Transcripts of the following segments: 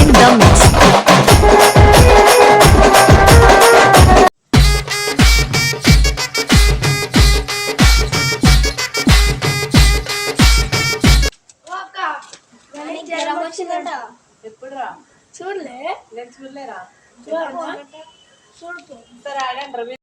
in the mix. ఎప్పుడు రా చూడలే నేను చూడలేరా చూడు సరే ఆడండి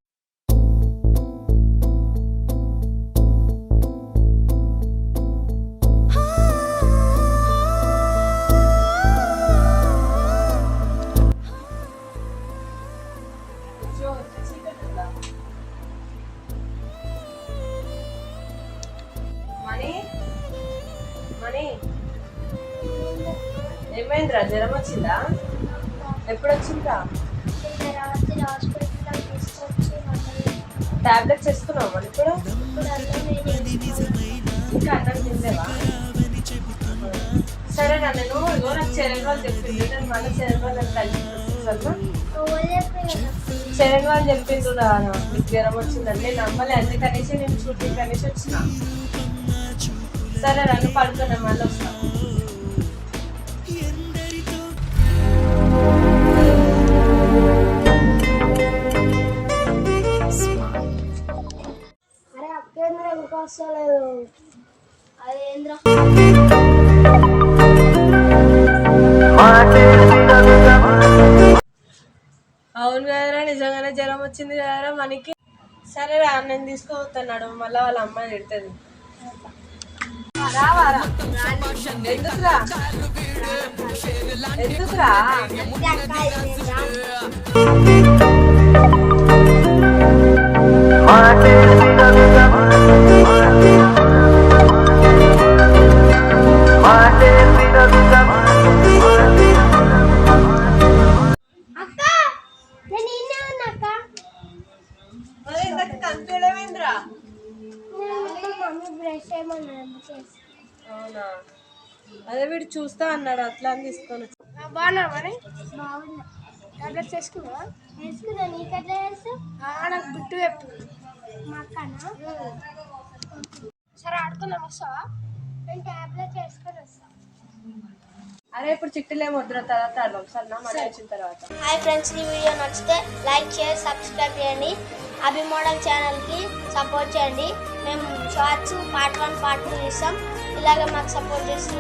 మణి మణి ఏమైందిరా జ్వరం వచ్చిందా ఎప్పుడు వచ్చిందా రాత్రి హాస్పిటల్ తీసుకొచ్చి టాబ్లెట్స్ వేసుకున్నావు మరి ఇప్పుడు ఇంకా అన్నం తిందేవా సరేనా నేను ఇగో నాకు చెరన్ వాళ్ళు చెప్పింది నేను మళ్ళీ చెరన్ వాళ్ళని కలిసి చెరన్ వాళ్ళు చెప్పిండ్రు నీకు జ్వరం వచ్చిందని నేను నమ్మలే అందుకనేసి నేను షూటింగ్ అనేసి వచ్చిన సరే నన్ను పడుతున్నా మళ్ళీ వస్తా అరే అక్కేంద్ర ఇంకా వస్తలేదు అదేంద్ర అవును కదరా నిజంగానే జ్వరం వచ్చింది కదరా మనకి సరేరా నేను తీసుకోవద్దన్నాడు మళ్ళీ వాళ్ళ అమ్మాయి తిడుతుంది రావారా ఎందుకురా ఎందుకురా అక్క నేను ఇన్నే ఉన్నా అక్క మరి ఇందాక కనిపించడమేంద్రా మమ్మీ బ్రష్ చేయమన్నా అవునా అదే వీడు చూస్తా అన్నాడు అట్లా అని తీసుకొని వచ్చి బాగున్నా మరి బాగున్నా టాబ్లెట్స్ వేసుకున్నా వేసుకున్నా నీకెట్లా తెలుసు నాకు బిట్టు చెప్పు మా అక్కనా సరే ఆడుకుందాం వస్తావా నేను టాబ్లెట్ వేసుకొని వస్తాను అరే ఇప్పుడు చిట్టులేమో వద్దురా తర్వాత ఆడదాం సరేనా మళ్ళీ వచ్చిన తర్వాత హాయ్ ఫ్రెండ్స్ ఈ వీడియో నచ్చితే లైక్ షేర్ సబ్స్క్రైబ్ చేయండి అభి మోడల్ ఛానల్కి సపోర్ట్ చేయండి మేము షార్ట్స్ పార్ట్ 1 పార్ట్ 2 ఇస్తాం ఇలాగే మాకు సపోర్ట్ చేసి